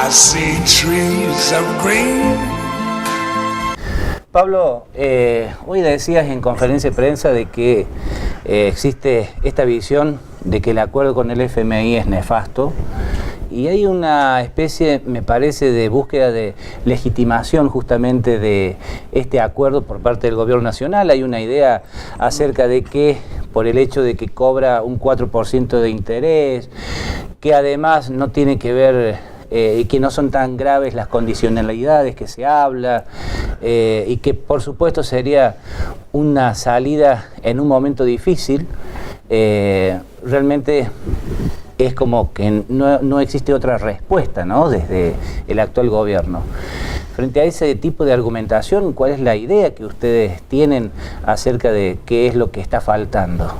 I see trees of green. Pablo, hoy decías en conferencia de prensa de que existe esta visión de que el acuerdo con el FMI es nefasto y hay una especie, me parece, de búsqueda de legitimación justamente de este acuerdo por parte del gobierno nacional. Hay una idea acerca de que por el hecho de que cobra un 4% de interés, que además no tiene que ver y que no son tan graves las condicionalidades que se habla, y que por supuesto sería una salida en un momento difícil. Realmente es como que no existe otra respuesta, ¿no?, desde el actual gobierno. Frente a ese tipo de argumentación, ¿cuál es la idea que ustedes tienen acerca de qué es lo que está faltando?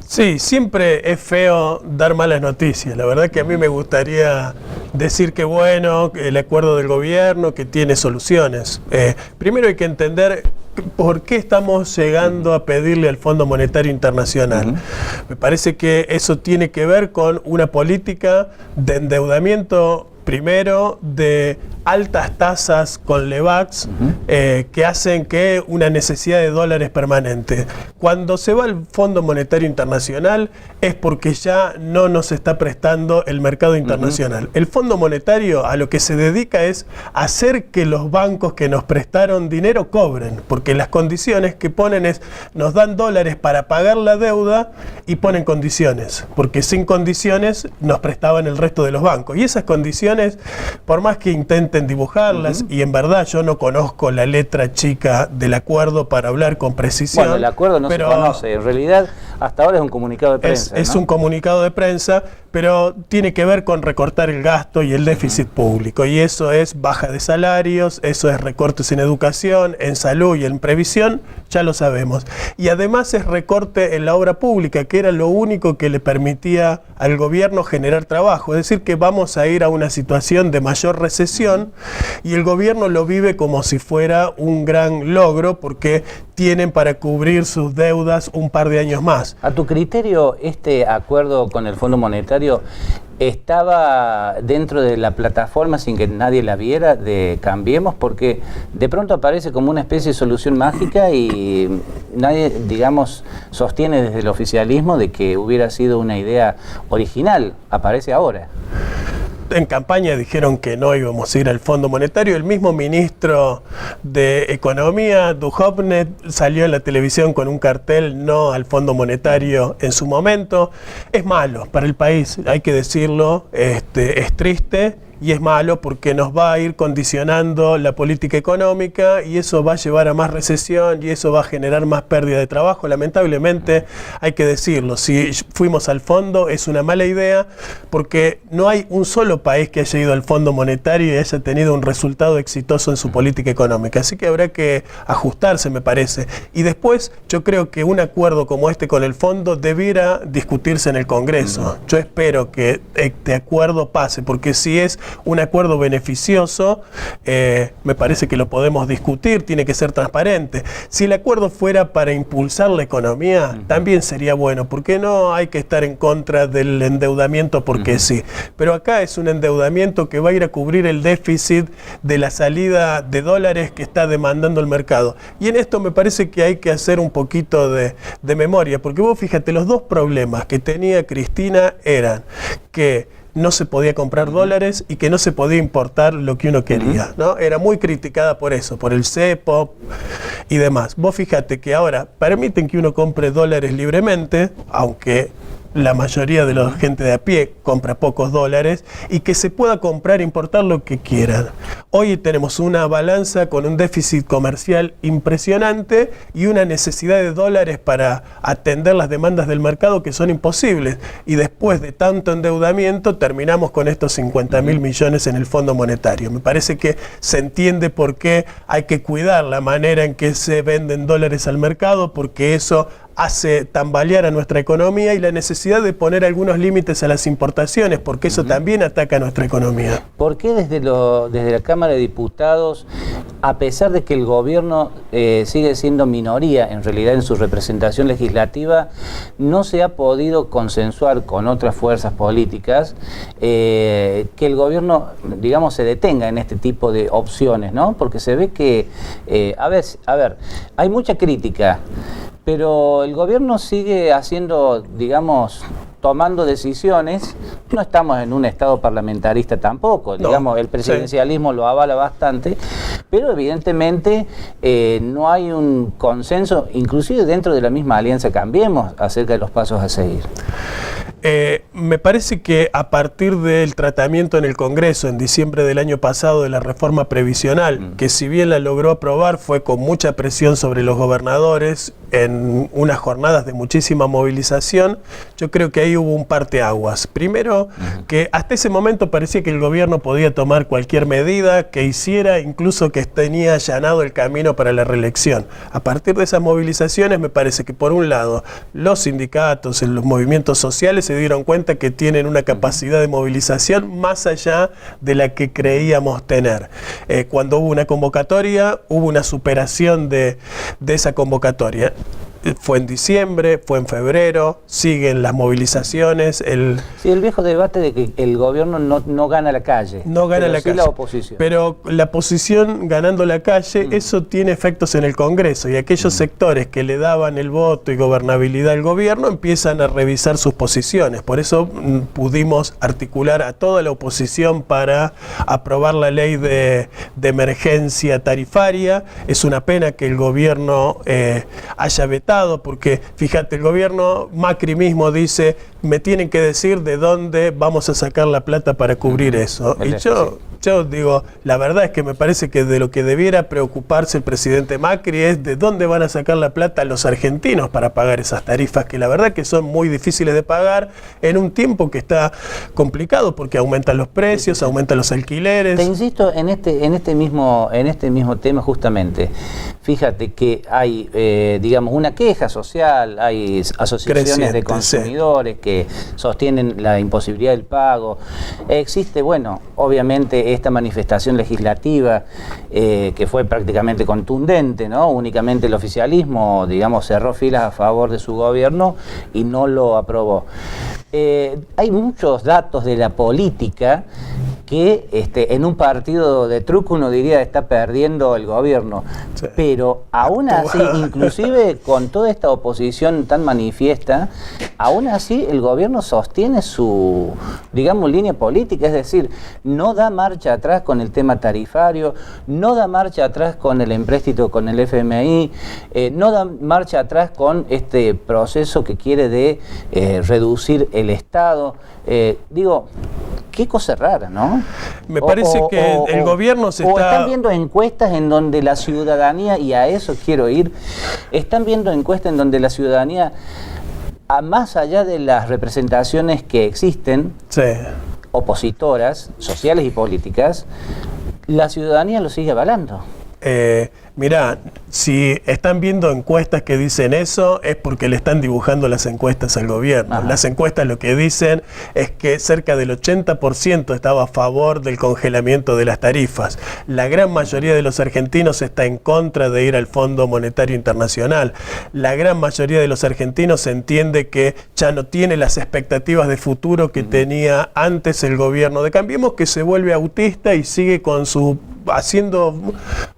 Sí, siempre es feo dar malas noticias. La verdad que a mí me gustaría decir que bueno, el acuerdo del gobierno, que tiene soluciones. Primero hay que entender por qué estamos llegando a pedirle al Fondo Monetario Internacional. Me parece que eso tiene que ver con una política de endeudamiento, primero, de altas tasas con Levax, que hacen que una necesidad de dólares permanente. Cuando se va al Fondo Monetario Internacional es porque ya no nos está prestando el mercado internacional. El Fondo Monetario a lo que se dedica es hacer que los bancos que nos prestaron dinero cobren, porque las condiciones que ponen es, nos dan dólares para pagar la deuda y ponen condiciones, porque sin condiciones nos prestaban el resto de los bancos. Y esas condiciones, por más que intenten dibujarlas, y en verdad yo no conozco la letra chica del acuerdo para hablar con precisión. Bueno, el acuerdo no se conoce, en realidad hasta ahora es un comunicado de prensa. Es un comunicado de prensa, pero tiene que ver con recortar el gasto y el déficit público, y eso es baja de salarios, eso es recortes en educación, en salud y en previsión, ya lo sabemos. Y además es recorte en la obra pública, que era lo único que le permitía al gobierno generar trabajo, es decir que vamos a ir a una situación de mayor recesión, y el gobierno lo vive como si fuera un gran logro, porque tienen para cubrir sus deudas un par de años más. A tu criterio, este acuerdo con el Fondo Monetario estaba dentro de la plataforma sin que nadie la viera de Cambiemos, porque de pronto aparece como una especie de solución mágica y nadie, digamos, sostiene desde el oficialismo de que hubiera sido una idea original. Aparece ahora. En campaña dijeron que no íbamos a ir al Fondo Monetario. El mismo ministro de Economía, Duhovne, salió en la televisión con un cartel no al Fondo Monetario en su momento. Es malo para el país, hay que decirlo, es triste. Y es malo porque nos va a ir condicionando la política económica y eso va a llevar a más recesión y eso va a generar más pérdida de trabajo. Lamentablemente hay que decirlo, si fuimos al fondo es una mala idea porque no hay un solo país que haya ido al Fondo Monetario y haya tenido un resultado exitoso en su política económica. Así que habrá que ajustarse, me parece. Y después yo creo que un acuerdo como este con el fondo debiera discutirse en el Congreso. Yo espero que este acuerdo pase porque si es un acuerdo beneficioso, me parece que lo podemos discutir, tiene que ser transparente. Si el acuerdo fuera para impulsar la economía, también sería bueno, porque no hay que estar en contra del endeudamiento porque sí. Pero acá es un endeudamiento que va a ir a cubrir el déficit de la salida de dólares que está demandando el mercado. Y en esto me parece que hay que hacer un poquito de memoria, porque vos fíjate, los dos problemas que tenía Cristina eran que no se podía comprar dólares y que no se podía importar lo que uno quería, ¿no? Era muy criticada por eso, por el cepo y demás. Vos fíjate que ahora permiten que uno compre dólares libremente, aunque la mayoría de la gente de a pie compra pocos dólares, y que se pueda comprar e importar lo que quieran. Hoy tenemos una balanza con un déficit comercial impresionante y una necesidad de dólares para atender las demandas del mercado que son imposibles. Y después de tanto endeudamiento terminamos con estos 50.000 millones en el Fondo Monetario. Me parece que se entiende por qué hay que cuidar la manera en que se venden dólares al mercado, porque eso hace tambalear a nuestra economía, y la necesidad de poner algunos límites a las importaciones, porque eso también ataca a nuestra economía. ¿Por qué desde la Cámara de Diputados, a pesar de que el gobierno sigue siendo minoría en realidad en su representación legislativa, no se ha podido consensuar con otras fuerzas políticas que el gobierno, digamos, se detenga en este tipo de opciones, ¿no? Porque se ve que, a ver, hay mucha crítica, pero el gobierno sigue haciendo, digamos, tomando decisiones. No estamos en un estado parlamentarista tampoco, no, digamos, el presidencialismo lo avala bastante, pero evidentemente no hay un consenso, inclusive dentro de la misma Alianza Cambiemos, acerca de los pasos a seguir. Me parece que a partir del tratamiento en el Congreso en diciembre del año pasado de la reforma previsional, que si bien la logró aprobar fue con mucha presión sobre los gobernadores en unas jornadas de muchísima movilización, yo creo que ahí hubo un parteaguas. Primero, que hasta ese momento parecía que el gobierno podía tomar cualquier medida que hiciera, incluso que tenía allanado el camino para la reelección. A partir de esas movilizaciones me parece que por un lado los sindicatos, los movimientos sociales se dieron cuenta que tienen una capacidad de movilización más allá de la que creíamos tener. Cuando hubo una convocatoria, hubo una superación de esa convocatoria. Fue en diciembre, fue en febrero, siguen las movilizaciones. Sí, el viejo debate de que el gobierno no gana la calle. No gana la calle. La oposición. Pero la oposición ganando la calle, eso tiene efectos en el Congreso, y aquellos sectores que le daban el voto y gobernabilidad al gobierno empiezan a revisar sus posiciones. Por eso pudimos articular a toda la oposición para aprobar la ley de emergencia tarifaria. Es una pena que el gobierno haya vetado, porque fíjate, el gobierno Macri mismo dice, me tienen que decir de dónde vamos a sacar la plata para cubrir eso. Y yo digo, la verdad es que me parece que de lo que debiera preocuparse el presidente Macri es de dónde van a sacar la plata los argentinos para pagar esas tarifas, que la verdad que son muy difíciles de pagar en un tiempo que está complicado, porque aumentan los precios, aumentan los alquileres. Te insisto en este mismo tema justamente. Fíjate que hay, digamos, una queja social, hay asociaciones de consumidores que sostienen la imposibilidad del pago. Existe, bueno, obviamente esta manifestación legislativa que fue prácticamente contundente, ¿no? Únicamente el oficialismo, digamos, cerró filas a favor de su gobierno y no lo aprobó. Hay muchos datos de la política que en un partido de truco uno diría está perdiendo el gobierno, sí, pero aún así, inclusive con toda esta oposición tan manifiesta, aún así el gobierno sostiene su, digamos, línea política, es decir, no da marcha atrás con el tema tarifario, no da marcha atrás con el empréstito con el FMI, no da marcha atrás con este proceso que quiere de reducir el Estado. Digo, qué cosa rara, ¿no? Me parece que el gobierno se está... están viendo encuestas en donde la ciudadanía, y a eso quiero ir, están viendo encuestas en donde la ciudadanía, más allá de las representaciones que existen, sí, opositoras, sociales y políticas, la ciudadanía lo sigue avalando. Mirá, si están viendo encuestas que dicen eso, es porque le están dibujando las encuestas al gobierno. Ajá. Las encuestas lo que dicen es que cerca del 80% estaba a favor del congelamiento de las tarifas. La gran mayoría de los argentinos está en contra de ir al Fondo Monetario Internacional. La gran mayoría de los argentinos entiende que ya no tiene las expectativas de futuro que tenía antes el gobierno de Cambiemos, que se vuelve autista y sigue con su haciendo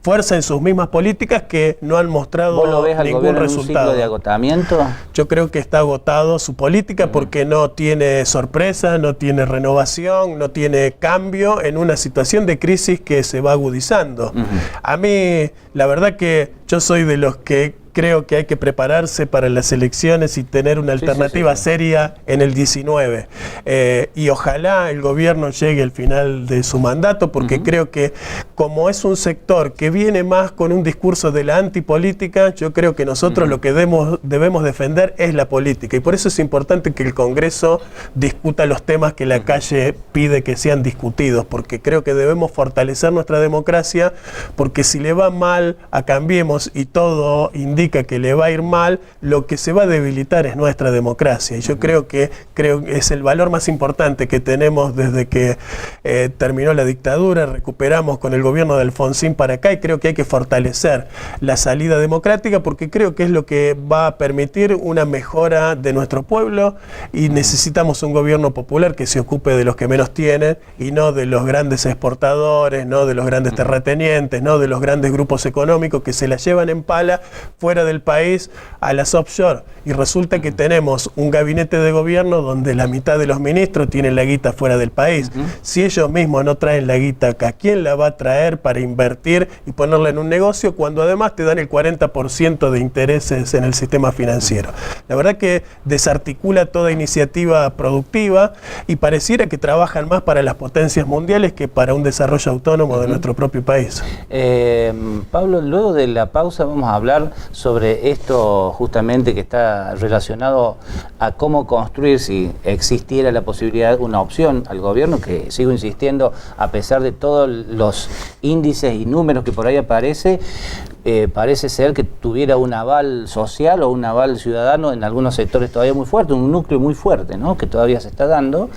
fuerza en sus mismas políticas que no han mostrado ¿Vos lo ves al ningún resultado. ¿Un ciclo de agotamiento? Yo creo que está agotado su política porque no tiene sorpresa, no tiene renovación, no tiene cambio en una situación de crisis que se va agudizando. A mí, la verdad que yo soy de los que creo que hay que prepararse para las elecciones y tener una alternativa seria en el 19. Y ojalá el gobierno llegue al final de su mandato, porque creo que como es un sector que viene más con un discurso de la antipolítica, yo creo que nosotros lo que debemos defender es la política. Y por eso es importante que el Congreso discuta los temas que la calle pide que sean discutidos, porque creo que debemos fortalecer nuestra democracia, porque si le va mal a Cambiemos y todo indica indica que le va a ir mal, lo que se va a debilitar es nuestra democracia. Y yo creo que es el valor más importante que tenemos desde que terminó la dictadura, recuperamos con el gobierno de Alfonsín para acá, y creo que hay que fortalecer la salida democrática, porque creo que es lo que va a permitir una mejora de nuestro pueblo, y necesitamos un gobierno popular que se ocupe de los que menos tienen y no de los grandes exportadores, no de los grandes terratenientes, no de los grandes grupos económicos que se la llevan en pala fuera del país a las offshore. Y resulta que tenemos un gabinete de gobierno donde la mitad de los ministros tienen la guita fuera del país. Si ellos mismos no traen la guita acá, ¿quién la va a traer para invertir y ponerla en un negocio cuando además te dan el 40% de intereses en el sistema financiero? La verdad que desarticula toda iniciativa productiva y pareciera que trabajan más para las potencias mundiales que para un desarrollo autónomo de nuestro propio país. Pablo, luego de la pausa vamos a hablar sobre esto justamente que está relacionado a cómo construir, si existiera la posibilidad, una opción al gobierno, que sigo insistiendo, a pesar de todos los índices y números que por ahí aparece, parece ser que tuviera un aval social o un aval ciudadano en algunos sectores todavía muy fuerte, un núcleo muy fuerte, ¿no?, que todavía se está dando,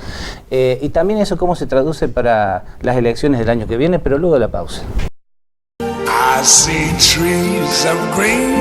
y también eso cómo se traduce para las elecciones del año que viene, pero luego de la pausa. I see trees of green.